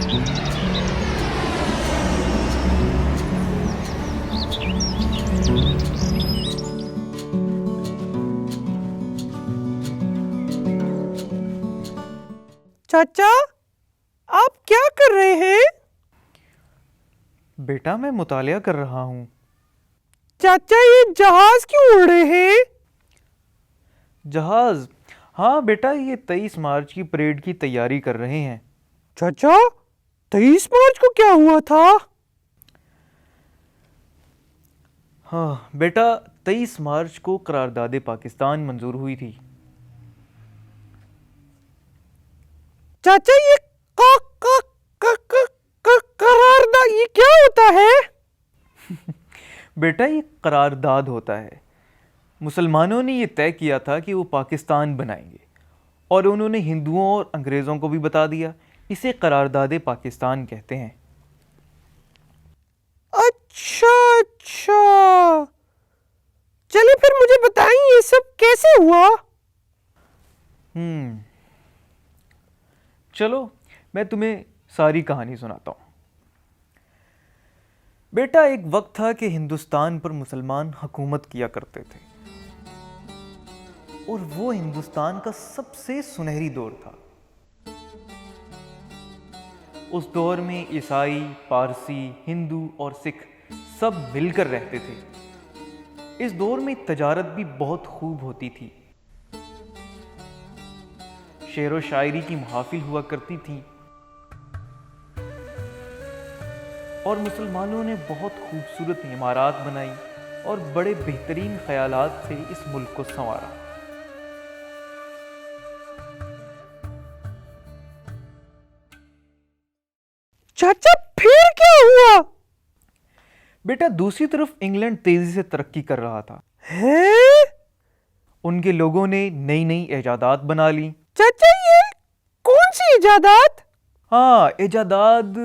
چاچا آپ کیا کر رہے ہیں؟ بیٹا میں مطالعہ کر رہا ہوں۔ چاچا یہ جہاز کیوں اڑ رہے ہیں؟ جہاز؟ ہاں بیٹا، یہ 23 مارچ کی پریڈ کی تیاری کر رہے ہیں۔ چاچا 23 مارچ کو کیا ہوا تھا؟ ہاں بیٹا، 23 مارچ کو قرارداد پاکستان منظور ہوئی تھی۔ چاچا یہ قرارداد یہ کیا ہوتا ہے؟ بیٹا یہ قرارداد ہوتا ہے۔ مسلمانوں نے یہ طے کیا تھا کہ وہ پاکستان بنائیں گے، اور انہوں نے ہندوؤں اور انگریزوں کو بھی بتا دیا۔ اسے قرارداد پاکستان کہتے ہیں۔ اچھا چلے پھر مجھے بتائیں یہ سب کیسے ہوا؟ چلو میں تمہیں ساری کہانی سناتا ہوں۔ بیٹا ایک وقت تھا کہ ہندوستان پر مسلمان حکومت کیا کرتے تھے، اور وہ ہندوستان کا سب سے سنہری دور تھا۔ اس دور میں عیسائی، پارسی، ہندو اور سکھ سب مل کر رہتے تھے۔ اس دور میں تجارت بھی بہت خوب ہوتی تھی، شعر و شاعری کی محافل ہوا کرتی تھیں، اور مسلمانوں نے بہت خوبصورت عمارات بنائی اور بڑے بہترین خیالات سے اس ملک کو سنوارا۔ چاچا پھر کیا ہوا؟ بیٹا دوسری طرف انگلینڈ تیزی سے ترقی کر رہا تھا۔ ان کے لوگوں نے نئی نئی ایجادات بنا لی۔ چاچا یہ کون سی ایجادات؟ ہاں ایجادات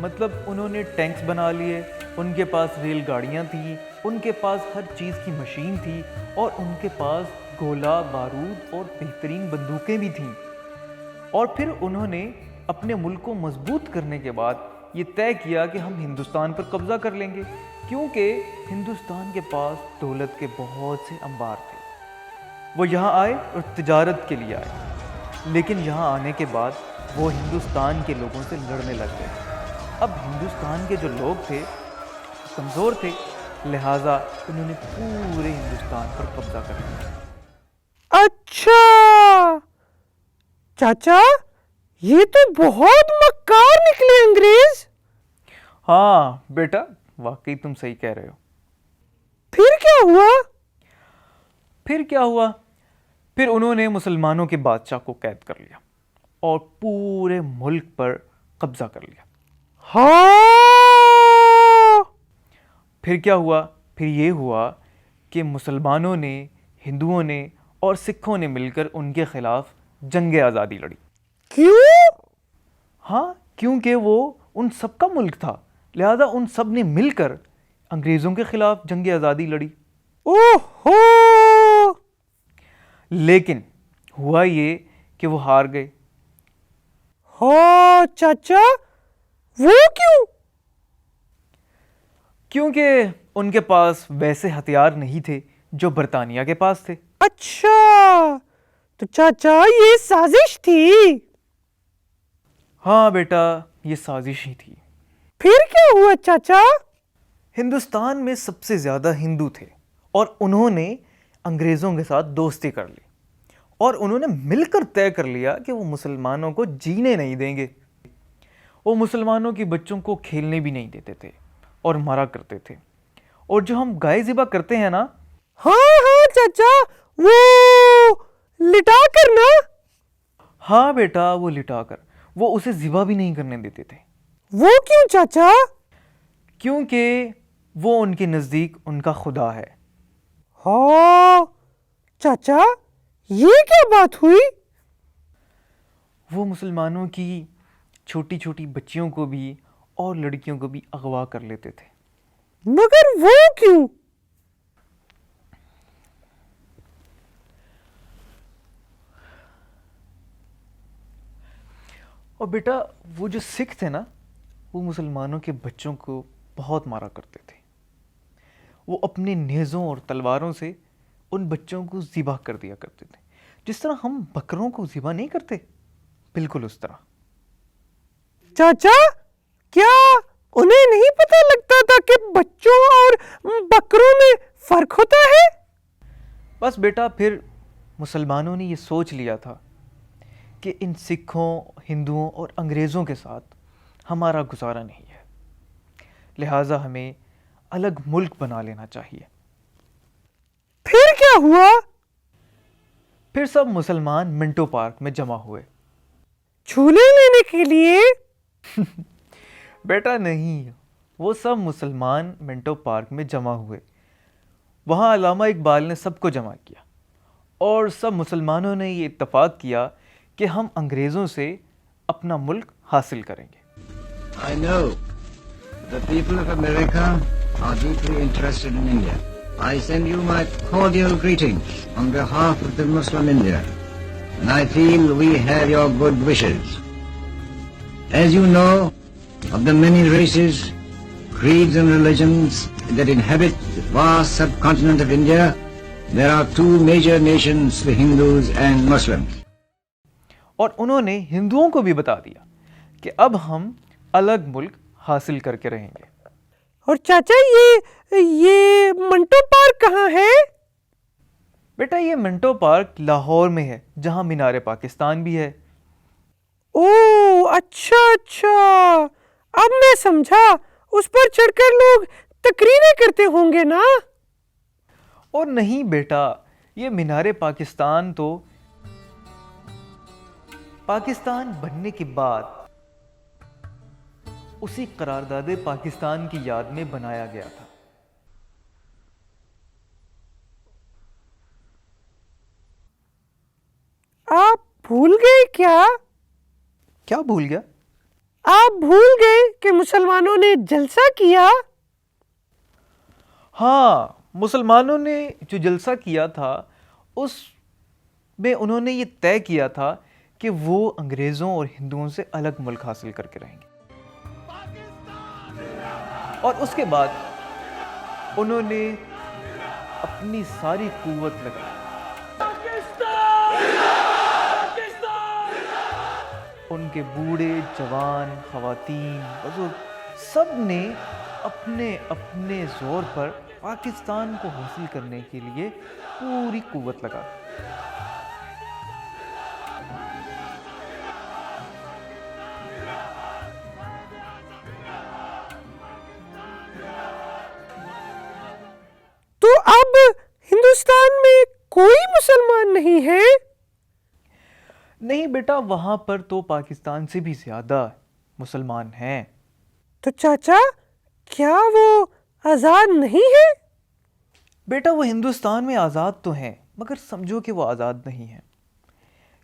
مطلب انہوں نے ٹینکس بنا لیے، ان کے پاس ریل گاڑیاں تھیں، ان کے پاس ہر چیز کی مشین تھی، اور ان کے پاس گولہ بارود اور بہترین بندوقیں بھی تھیں۔ اور پھر انہوں نے اپنے ملک کو مضبوط کرنے کے بعد یہ طے کیا کہ ہم ہندوستان پر قبضہ کر لیں گے، کیونکہ ہندوستان کے پاس دولت کے بہت سے انبار تھے۔ وہ یہاں آئے اور تجارت کے لیے آئے، لیکن یہاں آنے کے بعد وہ ہندوستان کے لوگوں سے لڑنے لگ گئے۔ اب ہندوستان کے جو لوگ تھے کمزور تھے، لہٰذا انہوں نے پورے ہندوستان پر قبضہ کر لیا۔ اچھا چاچا یہ تو بہت مکار نکلے انگریز۔ ہاں بیٹا واقعی تم صحیح کہہ رہے ہو۔ پھر کیا ہوا؟ پھر انہوں نے مسلمانوں کے بادشاہ کو قید کر لیا اور پورے ملک پر قبضہ کر لیا۔ ہاں پھر کیا ہوا؟ پھر یہ ہوا کہ مسلمانوں نے، ہندوؤں نے اور سکھوں نے مل کر ان کے خلاف جنگ آزادی لڑی۔ کیوں؟ ہاں کیونکہ وہ ان سب کا ملک تھا، لہذا ان سب نے مل کر انگریزوں کے خلاف جنگ آزادی لڑی۔ اوہو لیکن ہوا یہ کہ وہ ہار گئے۔ ہاں چاچا وہ کیوں؟ کیونکہ ان کے پاس ویسے ہتھیار نہیں تھے جو برطانیہ کے پاس تھے۔ اچھا تو چاچا یہ سازش تھی؟ ہاں بیٹا یہ سازش ہی تھی۔ پھر کیا ہوا چاچا؟ ہندوستان میں سب سے زیادہ ہندو تھے، اور انہوں نے انگریزوں کے ساتھ دوستی کر لی، اور انہوں نے مل کر طے کر لیا کہ وہ مسلمانوں کو جینے نہیں دیں گے۔ وہ مسلمانوں کے بچوں کو کھیلنے بھی نہیں دیتے تھے اور مارا کرتے تھے۔ اور جو ہم گائے ذبح کرتے ہیں نا، ہاں چاچا وہ لٹا کر نا؟ ہاں بیٹا وہ لٹا کر، وہ اسے ذبح بھی نہیں کرنے دیتے تھے۔ وہ کیوں چاچا؟ کیونکہ وہ ان کے نزدیک ان کا خدا ہے۔ ہاں چاچا یہ کیا بات ہوئی؟ وہ مسلمانوں کی چھوٹی چھوٹی بچیوں کو بھی اور لڑکیوں کو بھی اغوا کر لیتے تھے۔ مگر وہ کیوں؟ اور بیٹا وہ جو سکھ تھے نا وہ مسلمانوں کے بچوں کو بہت مارا کرتے تھے. وہ اپنے نیزوں اور تلواروں سے ان بچوں کو ذبح کر دیا کرتے تھے. جس طرح ہم بکروں کو ذبح نہیں کرتے, بالکل اس طرح. چاچا کیا انہیں نہیں پتہ لگتا تھا کہ بچوں اور بکروں میں فرق ہوتا ہے؟ بس بیٹا پھر مسلمانوں نے یہ سوچ لیا تھا کہ ان سکھوں, ہندوؤں اور انگریزوں کے ساتھ ہمارا گزارا نہیں ہے, لہٰذا ہمیں الگ ملک بنا لینا چاہیے. پھر کیا ہوا؟ پھر سب مسلمان منٹو پارک میں جمع ہوئے. جھولے لینے کے لیے؟ بیٹا نہیں, وہ سب مسلمان منٹو پارک میں جمع ہوئے. وہاں علامہ اقبال نے سب کو جمع کیا اور سب مسلمانوں نے یہ اتفاق کیا کہ ہم انگریزوں سے اپنا ملک حاصل کریں گے. I know the people of America are deeply interested in India. I send you my cordial greetings on behalf of the Muslim India, and I feel we have your good wishes. As you know, of the many races, creeds and religions that inhabit the vast subcontinent of India, there are two major nations, the Hindus and Muslims. اور انہوں نے ہندوؤں کو بھی بتا دیا کہ اب ہم الگ ملک حاصل کر کے رہیں گے. اور چاچا یہ منٹو پارک کہاں ہے؟ بیٹا یہ منٹو پارک لاہور میں ہے جہاں مینار پاکستان بھی ہے. اوہ اچھا, اب میں سمجھا. اس پر چڑھ کر لوگ تقریریں کرتے ہوں گے نا؟ اور نہیں بیٹا, یہ مینار پاکستان تو پاکستان بننے کے بعد اسی قرارداد پاکستان کی یاد میں بنایا گیا تھا. آپ بھول گئے کیا؟ کیا بھول گیا؟ آپ بھول گئے کہ مسلمانوں نے جلسہ کیا؟ ہاں, مسلمانوں نے جو جلسہ کیا تھا اس میں انہوں نے یہ طے کیا تھا کہ وہ انگریزوں اور ہندوؤں سے الگ ملک حاصل کر کے رہیں گے. اور اس کے بعد انہوں نے اپنی ساری قوت لگائی. ان کے بوڑھے, جوان, خواتین, بزرگ سب نے اپنے اپنے زور پر پاکستان کو حاصل کرنے کے لیے پوری قوت لگا. تو اب ہندوستان میں کوئی مسلمان نہیں ہے؟ نہیں بیٹا, وہاں پر تو پاکستان سے بھی زیادہ مسلمان ہیں. تو چاچا کیا وہ آزاد نہیں ہے؟ بیٹا وہ ہندوستان میں آزاد تو ہیں مگر سمجھو کہ وہ آزاد نہیں ہیں,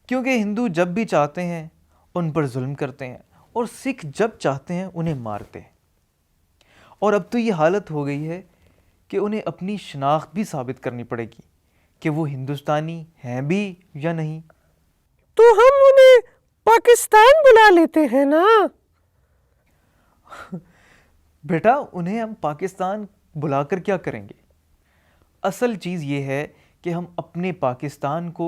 کیونکہ ہندو جب بھی چاہتے ہیں ان پر ظلم کرتے ہیں اور سکھ جب چاہتے ہیں انہیں مارتے ہیں. اور اب تو یہ حالت ہو گئی ہے کہ انہیں اپنی شناخت بھی ثابت کرنی پڑے گی کہ وہ ہندوستانی ہیں بھی یا نہیں. تو ہم انہیں پاکستان بلا لیتے ہیں نا؟ بیٹا انہیں ہم پاکستان بلا کر کیا کریں گے؟ اصل چیز یہ ہے کہ ہم اپنے پاکستان کو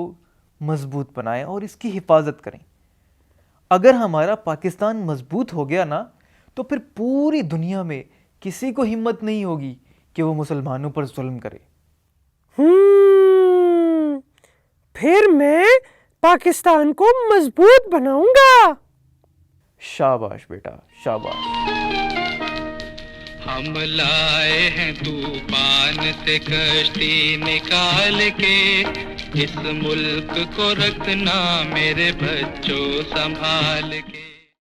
مضبوط بنائیں اور اس کی حفاظت کریں. اگر ہمارا پاکستان مضبوط ہو گیا نا تو پھر پوری دنیا میں کسی کو ہمت نہیں ہوگی کہ وہ مسلمانوں پر ظلم کرے. پھر میں پاکستان کو مضبوط بناؤں گا. شاباش بیٹا, شاباش. ہم لائے ہیں طوفان سے کشتی نکال کے, اس ملک کو رکھنا میرے بچوں سنبھال کے.